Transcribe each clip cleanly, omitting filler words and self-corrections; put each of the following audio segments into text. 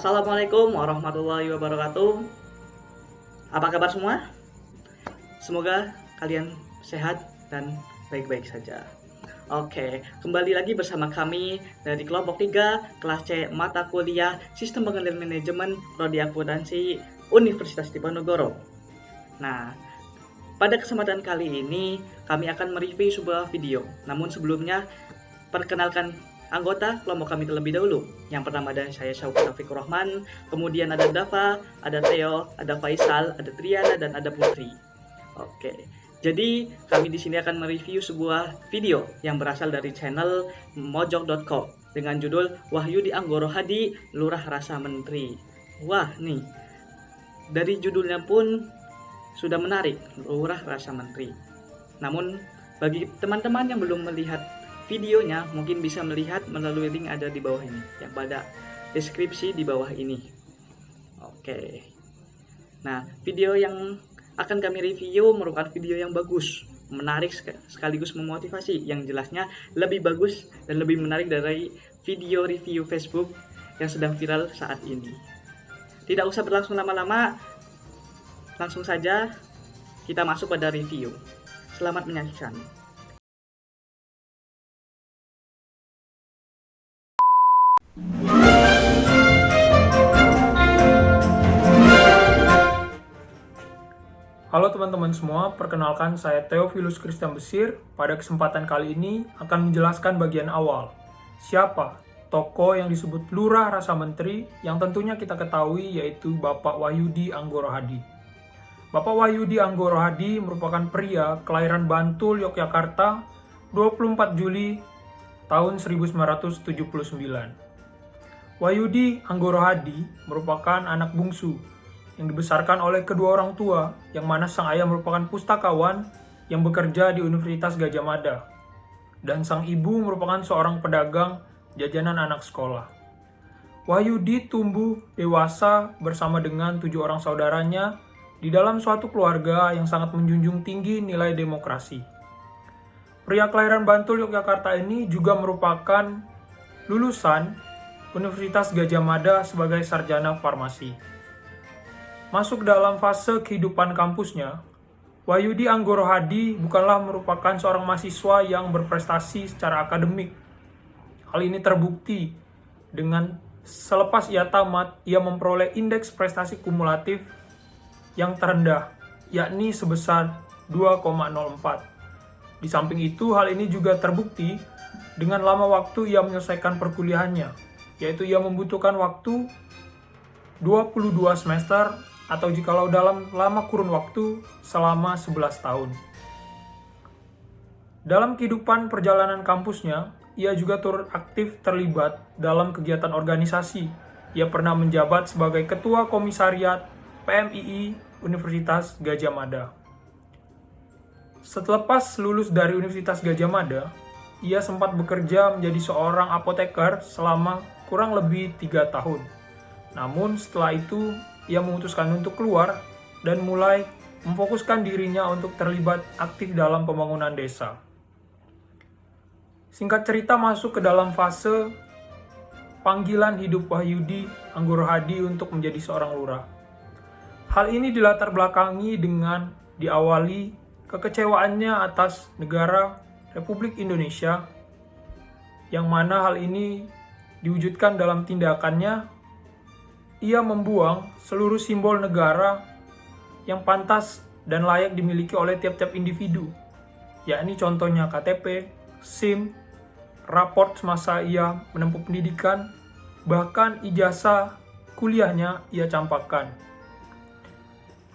Assalamualaikum warahmatullahi wabarakatuh. Apa kabar semua? Semoga kalian sehat dan baik-baik saja. Oke, kembali lagi bersama kami dari kelompok 3 kelas C mata kuliah Sistem Pengendalian Manajemen Prodi Akuntansi Universitas Diponegoro. Nah, pada kesempatan kali ini kami akan mereview sebuah video. Namun sebelumnya perkenalkan anggota kelompok kami terlebih dahulu. Yang pertama ada saya Syaufikur Rahman, kemudian ada Dava, ada Theo, ada Faisal, ada Triana dan ada Putri. Oke. Jadi kami di sini akan mereview sebuah video yang berasal dari channel mojok.com dengan judul Wahyudi Anggoro Hadi, Lurah Rasa Menteri. Wah, nih. Dari judulnya pun sudah menarik, Lurah Rasa Menteri. Namun bagi teman-teman yang belum melihat videonya, mungkin bisa melihat melalui link ada di bawah ini, yang pada deskripsi di bawah ini. Oke. Nah, video yang akan kami review merupakan video yang bagus, menarik sekaligus memotivasi, yang jelasnya lebih bagus dan lebih menarik dari video review Facebook yang sedang viral saat ini. Tidak usah berlangsung lama-lama, langsung saja kita masuk pada review. Selamat menyaksikan. Halo teman-teman semua, perkenalkan saya Theophilus Christian Besir. Pada kesempatan kali ini akan menjelaskan bagian awal. Siapa tokoh yang disebut Lurah Rasa Menteri yang tentunya kita ketahui, yaitu Bapak Wahyudi Anggoro Hadi. Bapak Wahyudi Anggoro Hadi merupakan pria kelahiran Bantul, Yogyakarta, 24 Juli tahun 1979. Wahyudi Anggoro Hadi merupakan anak bungsu yang dibesarkan oleh kedua orang tua, yang mana sang ayah merupakan pustakawan yang bekerja di Universitas Gadjah Mada, dan sang ibu merupakan seorang pedagang jajanan anak sekolah. Wahyudi tumbuh dewasa bersama dengan 7 orang saudaranya di dalam suatu keluarga yang sangat menjunjung tinggi nilai demokrasi. Pria kelahiran Bantul, Yogyakarta ini juga merupakan lulusan Universitas Gadjah Mada sebagai sarjana farmasi. Masuk dalam fase kehidupan kampusnya, Wahyudi Anggoro Hadi bukanlah merupakan seorang mahasiswa yang berprestasi secara akademik. Hal ini terbukti dengan selepas ia tamat, ia memperoleh indeks prestasi kumulatif yang terendah, yakni sebesar 2,04. Di samping itu, hal ini juga terbukti dengan lama waktu ia menyelesaikan perkuliahannya, yaitu ia membutuhkan waktu 22 semester, atau jikalau dalam lama kurun waktu selama 11 tahun. Dalam kehidupan perjalanan kampusnya, ia juga turut aktif terlibat dalam kegiatan organisasi. Ia pernah menjabat sebagai Ketua Komisariat PMII Universitas Gadjah Mada. Setelah lulus dari Universitas Gadjah Mada, ia sempat bekerja menjadi seorang apoteker selama kurang lebih 3 tahun. Namun setelah itu, ia memutuskan untuk keluar dan mulai memfokuskan dirinya untuk terlibat aktif dalam pembangunan desa. Singkat cerita, masuk ke dalam fase panggilan hidup Wahyudi Anggoro Hadi untuk menjadi seorang lurah. Hal ini dilatar belakangi dengan diawali kekecewaannya atas negara Republik Indonesia, yang mana hal ini diwujudkan dalam tindakannya. Ia membuang seluruh simbol negara yang pantas dan layak dimiliki oleh tiap-tiap individu, yakni contohnya KTP, SIM, raport semasa ia menempuh pendidikan, bahkan ijazah kuliahnya ia campakkan.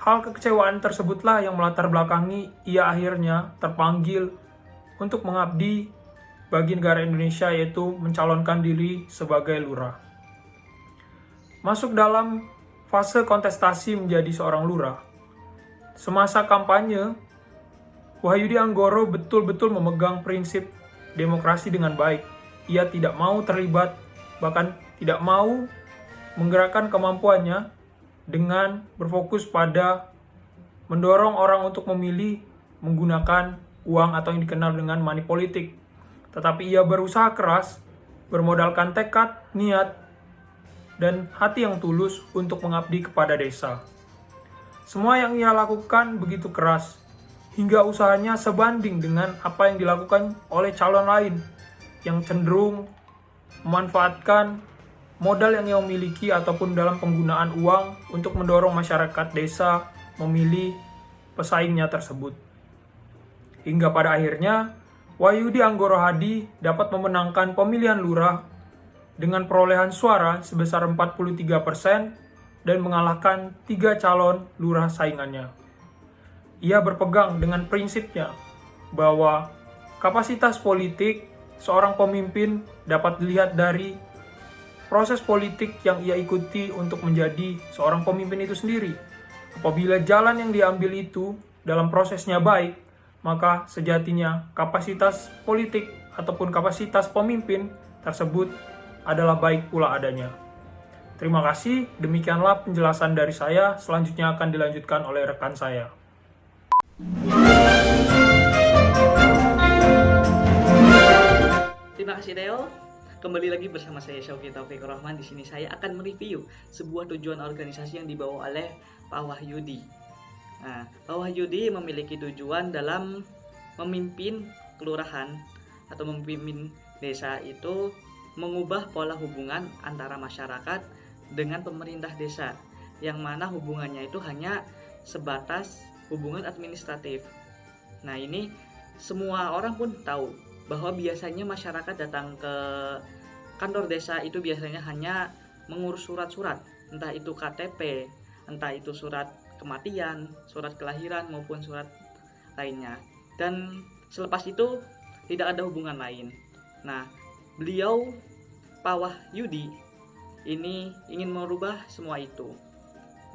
Hal kekecewaan tersebutlah yang melatar belakangi ia akhirnya terpanggil untuk mengabdi bagi negara Indonesia, yaitu mencalonkan diri sebagai lurah. Masuk dalam fase kontestasi menjadi seorang lurah. Semasa kampanye, Wahyudi Anggoro betul-betul memegang prinsip demokrasi dengan baik. Ia tidak mau terlibat, bahkan tidak mau menggerakkan kemampuannya dengan berfokus pada mendorong orang untuk memilih menggunakan uang atau yang dikenal dengan money politik. Tetapi ia berusaha keras, bermodalkan tekad, niat, dan hati yang tulus untuk mengabdi kepada desa. Semua yang ia lakukan begitu keras, hingga usahanya sebanding dengan apa yang dilakukan oleh calon lain yang cenderung memanfaatkan modal yang ia miliki ataupun dalam penggunaan uang untuk mendorong masyarakat desa memilih pesaingnya tersebut. Hingga pada akhirnya, Wahyudi Anggoro Hadi dapat memenangkan pemilihan lurah dengan perolehan suara sebesar 43% dan mengalahkan 3 calon lurah saingannya. Ia berpegang dengan prinsipnya bahwa kapasitas politik seorang pemimpin dapat dilihat dari proses politik yang ia ikuti untuk menjadi seorang pemimpin itu sendiri. Apabila jalan yang diambil itu dalam prosesnya baik, maka sejatinya kapasitas politik ataupun kapasitas pemimpin tersebut adalah baik pula adanya. Terima kasih, demikianlah penjelasan dari saya. Selanjutnya akan dilanjutkan oleh rekan saya. Terima kasih Theo. Kembali lagi bersama saya Syauki Taufikur Rahman. Di sini saya akan mereview sebuah tujuan organisasi yang dibawa oleh Pak Wahyudi. Nah, Pak Wahyudi memiliki tujuan dalam memimpin kelurahan atau memimpin desa itu mengubah pola hubungan antara masyarakat dengan pemerintah desa, yang mana hubungannya itu hanya sebatas hubungan administratif. Nah, ini semua orang pun tahu bahwa biasanya masyarakat datang ke kantor desa itu biasanya hanya mengurus surat-surat, entah itu KTP, entah itu surat kematian, surat kelahiran maupun surat lainnya. Dan selepas itu tidak ada hubungan lain. Nah, beliau Pak Wahyudi ini ingin merubah semua itu.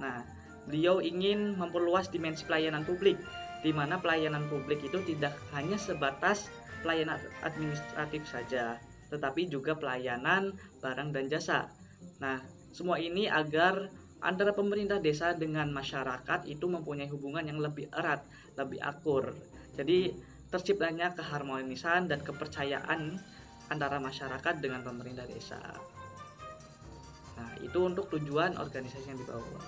Nah, beliau ingin memperluas dimensi pelayanan publik, di mana pelayanan publik itu tidak hanya sebatas pelayanan administratif saja, tetapi juga pelayanan barang dan jasa. Nah, semua ini agar antara pemerintah desa dengan masyarakat itu mempunyai hubungan yang lebih erat, lebih akur. Jadi terciptanya keharmonisan dan kepercayaan antara masyarakat dengan pemerintah desa. Nah, itu untuk tujuan organisasi yang dibawa.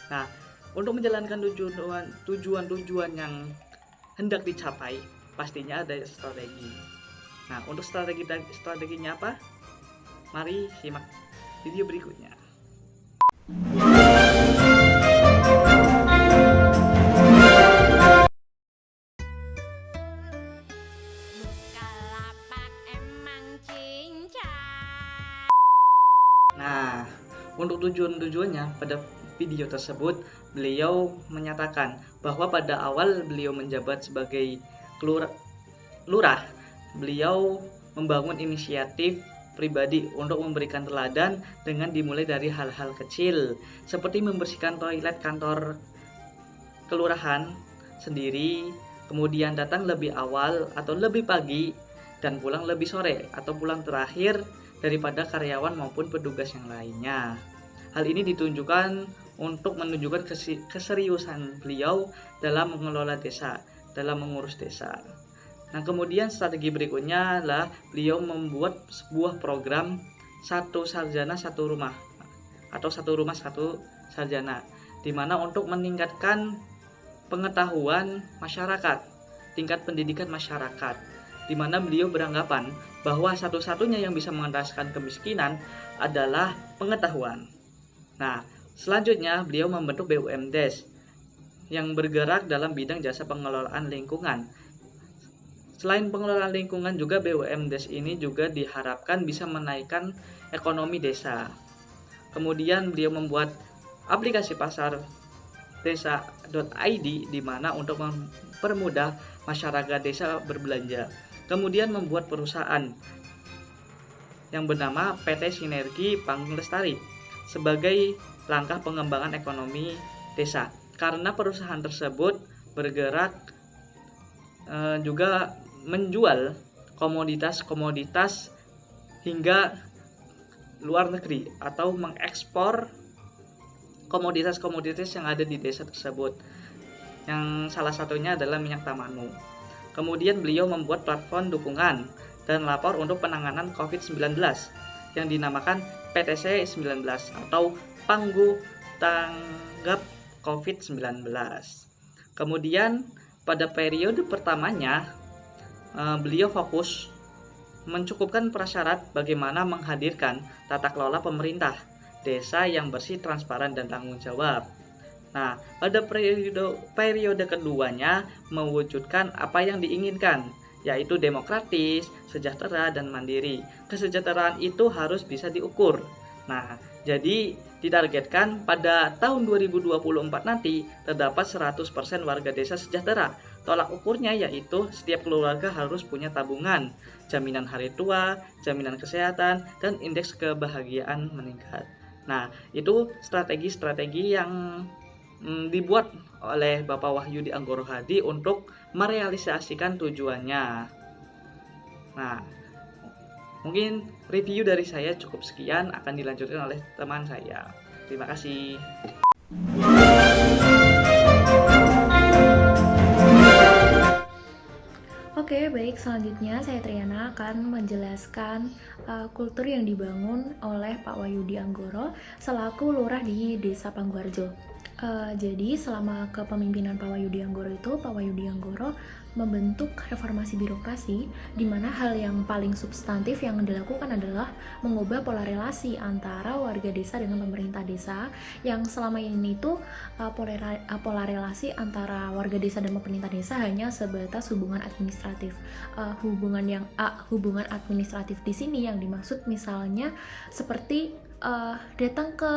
Nah, untuk menjalankan tujuan-tujuan yang hendak dicapai, pastinya ada strategi. Nah, untuk strateginya apa? Mari simak video berikutnya. Nah, untuk tujuan-tujuannya pada video tersebut, beliau menyatakan bahwa pada awal beliau menjabat sebagai lurah, beliau membangun inisiatif pribadi untuk memberikan teladan dengan dimulai dari hal-hal kecil seperti membersihkan toilet kantor kelurahan sendiri, kemudian datang lebih awal atau lebih pagi dan pulang lebih sore atau pulang terakhir daripada karyawan maupun petugas yang lainnya. Hal ini ditunjukkan untuk menunjukkan keseriusan beliau dalam mengelola desa, dalam mengurus desa. Nah, kemudian strategi berikutnya adalah beliau membuat sebuah program satu sarjana satu rumah atau satu rumah satu sarjana, di mana untuk meningkatkan pengetahuan masyarakat, tingkat pendidikan masyarakat, di mana beliau beranggapan bahwa satu-satunya yang bisa mengentaskan kemiskinan adalah pengetahuan. Nah, selanjutnya beliau membentuk BUMDes yang bergerak dalam bidang jasa pengelolaan lingkungan. Selain pengelolaan lingkungan juga BUMDes ini juga diharapkan bisa menaikkan ekonomi desa. Kemudian beliau membuat aplikasi pasar desa.id di mana untuk mempermudah masyarakat desa berbelanja. Kemudian membuat perusahaan yang bernama PT Sinergi Panggung Lestari sebagai langkah pengembangan ekonomi desa. Karena perusahaan tersebut bergerak juga menjual komoditas-komoditas hingga luar negeri atau mengekspor komoditas-komoditas yang ada di desa tersebut, yang salah satunya adalah minyak tamanu. Kemudian beliau membuat platform dukungan dan lapor untuk penanganan COVID-19 yang dinamakan PTC-19 atau Panggu Tanggap COVID-19. Kemudian pada periode pertamanya beliau fokus mencukupkan prasyarat bagaimana menghadirkan tata kelola pemerintah desa yang bersih, transparan, dan tanggung jawab. Nah, pada periode keduanya mewujudkan apa yang diinginkan, yaitu demokratis, sejahtera, dan mandiri. Kesejahteraan itu harus bisa diukur. Nah, jadi ditargetkan pada tahun 2024 nanti terdapat 100% warga desa sejahtera. Tolak ukurnya yaitu setiap keluarga harus punya tabungan, jaminan hari tua, jaminan kesehatan, dan indeks kebahagiaan meningkat. Nah, itu strategi-strategi yang dibuat oleh Bapak Wahyudi Anggoro Hadi untuk merealisasikan tujuannya. Nah, mungkin review dari saya cukup sekian, akan dilanjutkan oleh teman saya. Terima kasih. Oke, baik. Selanjutnya saya Triana akan menjelaskan kultur yang dibangun oleh Pak Wahyudi Anggoro selaku lurah di Desa Pangguharjo. Jadi selama kepemimpinan Pak Wahyudi Anggoro itu, Pak Wahyudi Anggoro membentuk reformasi birokrasi, di mana hal yang paling substantif yang dilakukan adalah mengubah pola relasi antara warga desa dengan pemerintah desa, yang selama ini tuh pola relasi antara warga desa dan pemerintah desa hanya sebatas hubungan administratif. Hubungan administratif di sini yang dimaksud misalnya seperti datang ke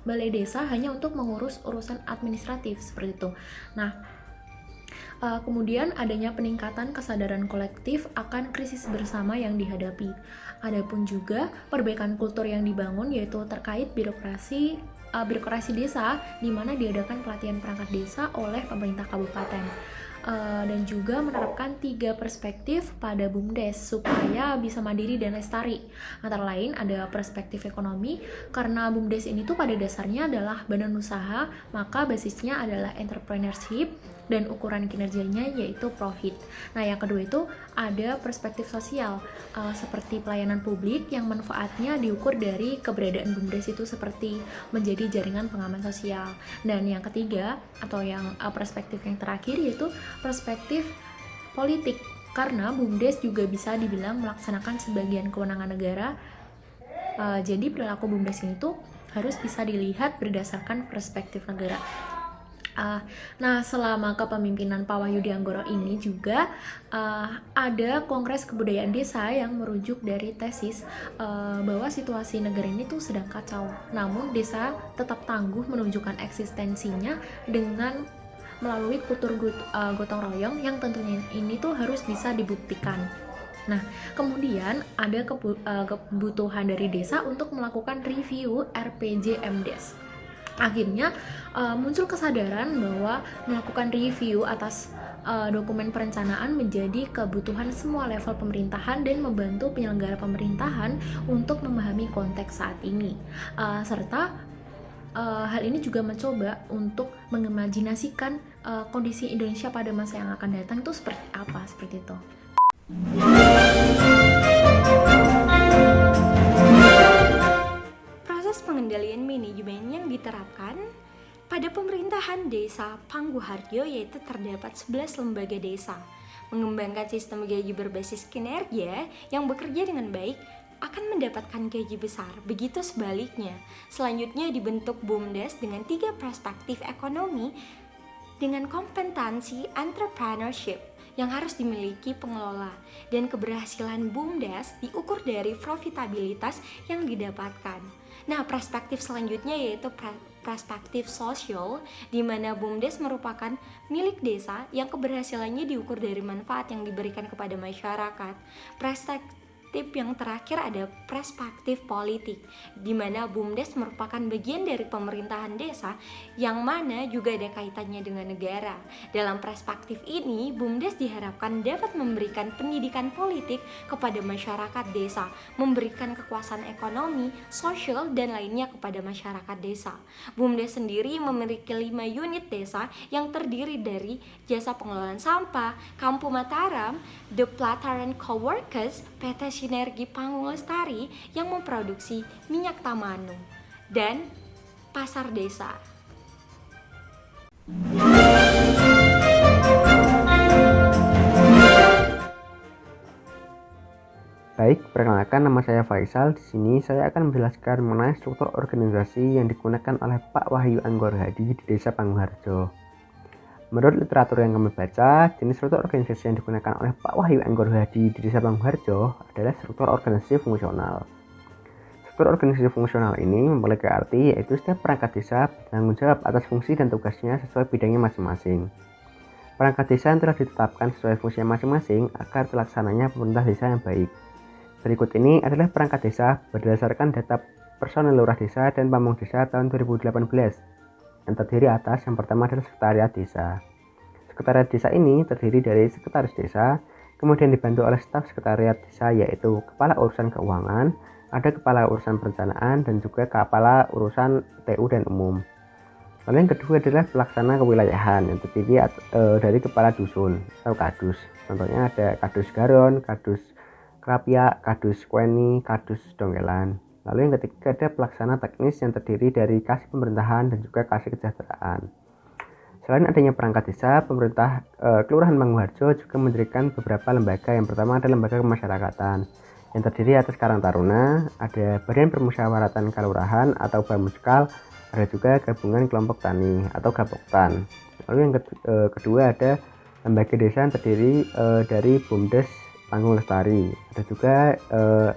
balai desa hanya untuk mengurus urusan administratif seperti itu. Nah, kemudian adanya peningkatan kesadaran kolektif akan krisis bersama yang dihadapi. Adapun juga perbaikan kultur yang dibangun yaitu terkait birokrasi desa, di mana diadakan pelatihan perangkat desa oleh pemerintah kabupaten. Dan juga menerapkan 3 perspektif pada BUMDes supaya bisa mandiri dan lestari. Antara lain ada perspektif ekonomi, karena BUMDes ini tuh pada dasarnya adalah badan usaha, maka basisnya adalah entrepreneurship dan ukuran kinerjanya yaitu profit. Nah, yang kedua itu ada perspektif sosial, seperti pelayanan publik yang manfaatnya diukur dari keberadaan BUMDes itu seperti menjadi jaringan pengaman sosial. Dan yang ketiga atau yang perspektif yang terakhir yaitu perspektif politik, karena BUMDes juga bisa dibilang melaksanakan sebagian kewenangan negara. Jadi perilaku BUMDes itu harus bisa dilihat berdasarkan perspektif negara. Nah, selama kepemimpinan Pak Wahyudi Anggoro ini juga ada Kongres Kebudayaan Desa yang merujuk dari tesis bahwa situasi negara ini tuh sedang kacau. Namun desa tetap tangguh menunjukkan eksistensinya dengan melalui kultur gotong royong yang tentunya ini tuh harus bisa dibuktikan. Nah, kemudian ada kebutuhan dari desa untuk melakukan review RPJMDes. Akhirnya muncul kesadaran bahwa melakukan review atas dokumen perencanaan menjadi kebutuhan semua level pemerintahan dan membantu penyelenggara pemerintahan untuk memahami konteks saat ini. Serta hal ini juga mencoba untuk mengimajinasikan kondisi Indonesia pada masa yang akan datang itu seperti apa, seperti itu. Pengendalian manajemen yang diterapkan pada pemerintahan desa Pangguharjo yaitu terdapat 11 lembaga desa. Mengembangkan sistem gaji berbasis kinerja yang bekerja dengan baik akan mendapatkan gaji besar. Begitu sebaliknya. Selanjutnya dibentuk BUMDes dengan 3 perspektif ekonomi dengan kompetensi entrepreneurship yang harus dimiliki pengelola, dan keberhasilan BUMDes diukur dari profitabilitas yang didapatkan. Nah, perspektif selanjutnya yaitu perspektif sosial, di mana BUMDes merupakan milik desa yang keberhasilannya diukur dari manfaat yang diberikan kepada masyarakat. Perspektif yang terakhir ada perspektif politik, di mana BUMDes merupakan bagian dari pemerintahan desa yang mana juga ada kaitannya dengan negara. Dalam perspektif ini, BUMDes diharapkan dapat memberikan pendidikan politik kepada masyarakat desa, memberikan kekuasaan ekonomi, sosial, dan lainnya kepada masyarakat desa. BUMDes sendiri memiliki 5 unit desa yang terdiri dari Jasa Pengelolaan Sampah, Kampung Mataram, The Plataran Coworkers, PT Sinergi Panggung Lestari yang memproduksi minyak tamanu dan pasar desa. Baik, perkenalkan nama saya Faisal. Di sini saya akan menjelaskan mengenai struktur organisasi yang digunakan oleh Pak Wahyu Anggorhadi di Desa Pangguharjo. Menurut literatur yang kami baca, jenis struktur organisasi yang digunakan oleh Pak Wahyu Anggorhadi di Desa Pangguharjo adalah struktur organisasi fungsional. Struktur organisasi fungsional ini memiliki arti yaitu setiap perangkat desa bertanggung jawab atas fungsi dan tugasnya sesuai bidangnya masing-masing. Perangkat desa yang telah ditetapkan sesuai fungsinya masing-masing agar terlaksananya pemerintah desa yang baik. Berikut ini adalah perangkat desa berdasarkan data personel lurah desa dan pamong desa tahun 2018 yang terdiri atas yang pertama adalah sekretariat desa. Sekretariat desa ini terdiri dari sekretaris desa, kemudian dibantu oleh staf sekretariat desa yaitu kepala urusan keuangan, ada kepala urusan perencanaan dan juga kepala urusan TU dan umum. Lalu yang kedua adalah pelaksana kewilayahan yang terdiri dari kepala dusun atau kadus. Contohnya ada kadus Garon, kadus Krapia, kadus Kweni, kadus Donggelan. Lalu yang ketiga ada pelaksana teknis yang terdiri dari kasih pemerintahan dan juga kasih kesejahteraan. Selain adanya perangkat desa, pemerintah Kelurahan Pangguharjo juga mendirikan beberapa lembaga. Yang pertama adalah lembaga kemasyarakatan yang terdiri atas Karang Taruna, ada Badan Permusyawaratan Kelurahan atau Bamuskal, ada juga Gabungan Kelompok Tani atau Gapoktan. Lalu yang kedua ada lembaga desa yang terdiri dari Bumdes Panggung Lestari, ada juga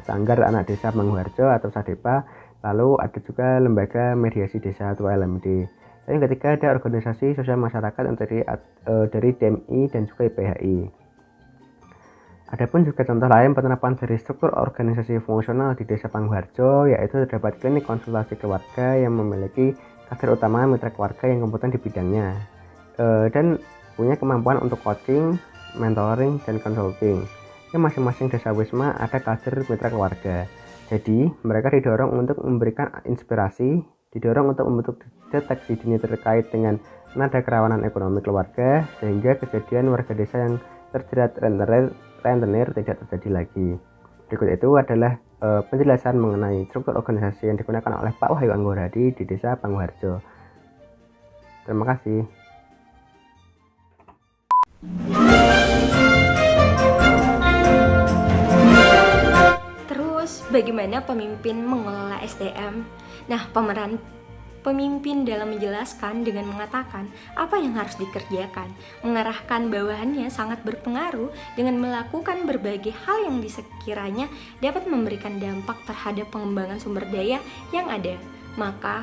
Sanggar Anak Desa Pangguharjo atau Sadepa, lalu ada juga Lembaga Mediasi Desa atau LMD. Dan yang ketiga ada organisasi sosial masyarakat yang terdiri dari DMI dan juga IPHI. Adapun juga contoh lain penerapan dari struktur organisasi fungsional di Desa Pangguharjo yaitu terdapat klinik konsultasi keluarga yang memiliki kader utama mitra keluarga yang kompeten di bidangnya dan punya kemampuan untuk coaching, mentoring, dan consulting. Masing-masing desa wisma ada kader mitra keluarga. Jadi, mereka didorong untuk memberikan inspirasi, didorong untuk membentuk deteksi dini terkait dengan nada kerawanan ekonomi keluarga, sehingga kejadian warga desa yang terjerat rentenir tidak terjadi lagi. Berikut itu adalah penjelasan mengenai struktur organisasi yang digunakan oleh Pak Wahyu Anggorhadi di Desa Pangguharjo. Terima kasih. Bagaimana pemimpin mengelola SDM? Nah, pemeran pemimpin dalam menjelaskan dengan mengatakan apa yang harus dikerjakan, mengarahkan bawahannya sangat berpengaruh dengan melakukan berbagai hal yang sekiranya dapat memberikan dampak terhadap pengembangan sumber daya yang ada. Maka,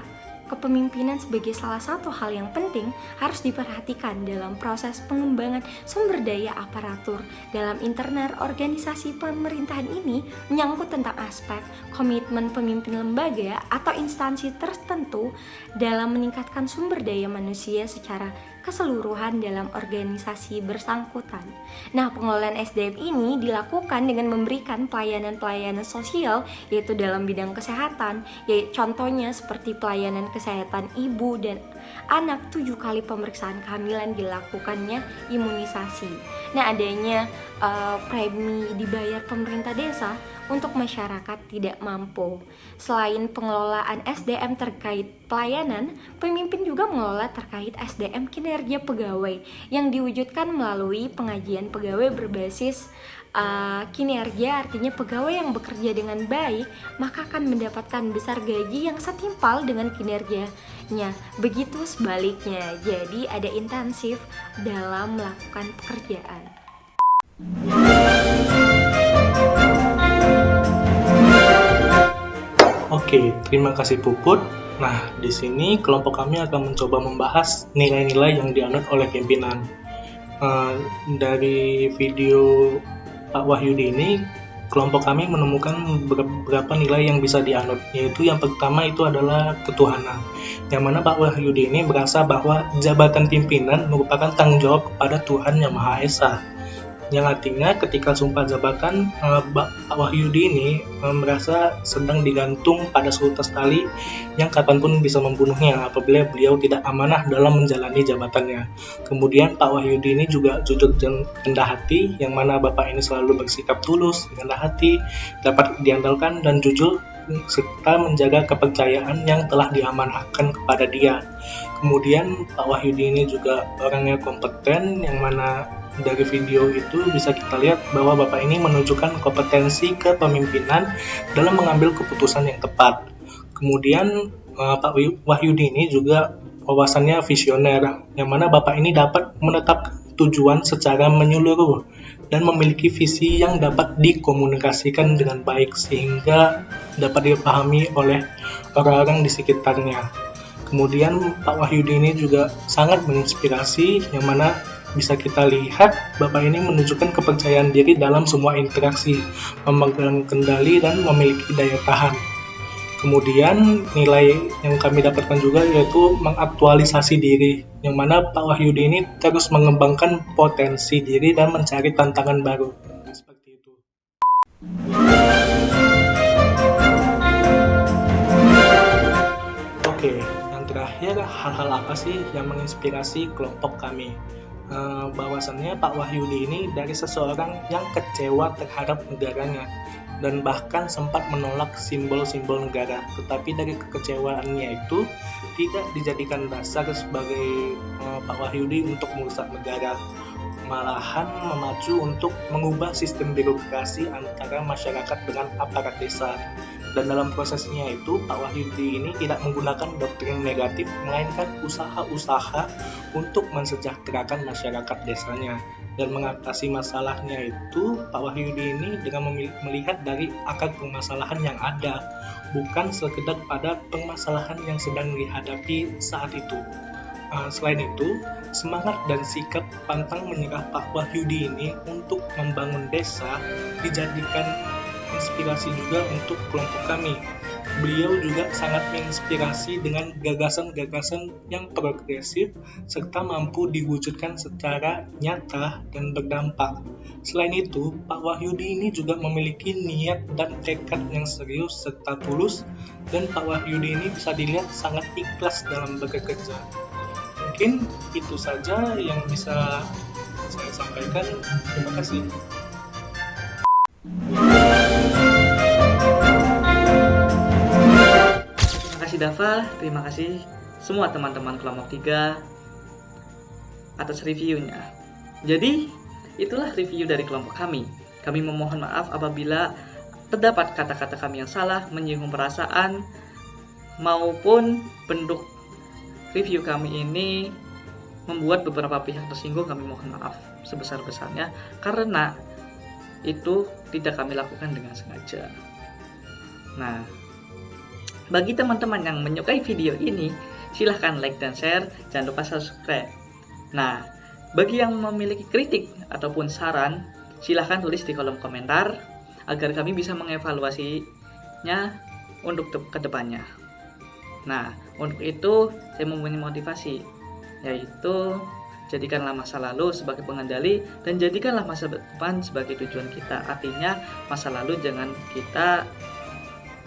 kepemimpinan sebagai salah satu hal yang penting harus diperhatikan dalam proses pengembangan sumber daya aparatur. Dalam internal organisasi pemerintahan ini menyangkut tentang aspek komitmen pemimpin lembaga atau instansi tertentu dalam meningkatkan sumber daya manusia secara keseluruhan dalam organisasi bersangkutan. Nah, pengelolaan SDM ini dilakukan dengan memberikan pelayanan-pelayanan sosial yaitu dalam bidang kesehatan, yaitu contohnya seperti pelayanan kesehatan ibu dan anak 7 kali pemeriksaan kehamilan dilakukannya imunisasi. Nah, adanya premi dibayar pemerintah desa untuk masyarakat tidak mampu. Selain pengelolaan SDM terkait pelayanan, pemimpin juga mengelola terkait SDM kinerja pegawai yang diwujudkan melalui pengajian pegawai berbasis kinerja. Artinya pegawai yang bekerja dengan baik maka akan mendapatkan besar gaji yang setimpal dengan kinerjanya. Begitu sebaliknya, jadi ada intensif dalam melakukan pekerjaan. Oke, terima kasih Puput. Nah, di sini kelompok kami akan mencoba membahas nilai-nilai yang dianut oleh pimpinan. Dari video Pak Wahyudi ini, kelompok kami menemukan beberapa nilai yang bisa dianut, yaitu yang pertama itu adalah ketuhanan, yang mana Pak Wahyudi ini merasa bahwa jabatan pimpinan merupakan tanggung jawab kepada Tuhan Yang Maha Esa. yang artinya ketika sumpah jabatan Pak Wahyudi ini merasa sedang digantung pada seutas tali yang kapanpun bisa membunuhnya apabila beliau tidak amanah dalam menjalani jabatannya. Kemudian Pak Wahyudi ini juga jujur dan rendah hati, yang mana Bapak ini selalu bersikap tulus, rendah hati, dapat diandalkan dan jujur, serta menjaga kepercayaan yang telah diamanahkan kepada dia. Kemudian Pak Wahyudi ini juga orangnya kompeten, yang mana dari video itu bisa kita lihat bahwa Bapak ini menunjukkan kompetensi kepemimpinan dalam mengambil keputusan yang tepat. Kemudian Pak Wahyudi ini juga wawasannya visioner, yang mana Bapak ini dapat menetapkan tujuan secara menyeluruh dan memiliki visi yang dapat dikomunikasikan dengan baik sehingga dapat dipahami oleh orang-orang di sekitarnya. Kemudian Pak Wahyudi ini juga sangat menginspirasi, yang mana bisa kita lihat Bapak ini menunjukkan kepercayaan diri dalam semua interaksi, memegang kendali dan memiliki daya tahan. Kemudian nilai yang kami dapatkan juga yaitu mengaktualisasi diri, yang mana Pak Wahyudi ini terus mengembangkan potensi diri dan mencari tantangan baru. Seperti itu. Oke, yang terakhir, hal-hal apa sih yang menginspirasi kelompok kami? Bahwasannya Pak Wahyudi ini dari seseorang yang kecewa terhadap negaranya dan bahkan sempat menolak simbol-simbol negara, tetapi dari kekecewaannya itu tidak dijadikan dasar sebagai Pak Wahyudi untuk merusak negara, malahan memacu untuk mengubah sistem birokrasi antara masyarakat dengan aparat desa. Dan dalam prosesnya itu, Pak Wahyudi ini tidak menggunakan doktrin negatif, melainkan usaha-usaha untuk mensejahterakan masyarakat desanya. Dan mengatasi masalahnya itu, Pak Wahyudi ini dengan melihat dari akar permasalahan yang ada, bukan sekedar pada permasalahan yang sedang dihadapi saat itu. Selain itu, semangat dan sikap pantang menyerah Pak Wahyudi ini untuk membangun desa dijadikan inspirasi juga untuk kelompok kami. Beliau juga sangat menginspirasi dengan gagasan-gagasan yang progresif serta mampu diwujudkan secara nyata dan berdampak. Selain itu, Pak Wahyudi ini juga memiliki niat dan tekad yang serius serta tulus, dan Pak Wahyudi ini bisa dilihat sangat ikhlas dalam bekerja. Mungkin itu saja yang bisa saya sampaikan. Terima kasih. Terima kasih Dava, terima kasih semua teman-teman kelompok 3 atas reviewnya. Jadi, itulah review dari kelompok kami. Kami memohon maaf apabila terdapat kata-kata kami yang salah, menyinggung perasaan, maupun bentuk review kami ini membuat beberapa pihak tersinggung. Kami mohon maaf sebesar-besarnya, karena itu tidak kami lakukan dengan sengaja. Nah, bagi teman-teman yang menyukai video ini, silahkan like dan share, jangan lupa subscribe. Nah, bagi yang memiliki kritik ataupun saran, silahkan tulis di kolom komentar agar kami bisa mengevaluasinya untuk kedepannya. Nah, untuk itu saya mempunyai motivasi, yaitu jadikanlah masa lalu sebagai pengendali dan jadikanlah masa depan sebagai tujuan kita. Artinya masa lalu jangan kita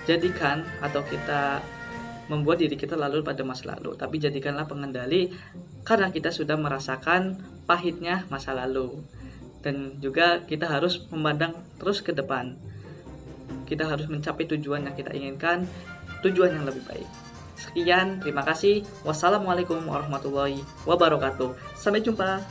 jadikan atau kita membuat diri kita lalu pada masa lalu, tapi jadikanlah pengendali karena kita sudah merasakan pahitnya masa lalu. Dan juga kita harus memandang terus ke depan. Kita harus mencapai tujuan yang kita inginkan, tujuan yang lebih baik. Sekian, terima kasih. Wassalamualaikum warahmatullahi wabarakatuh. Sampai jumpa.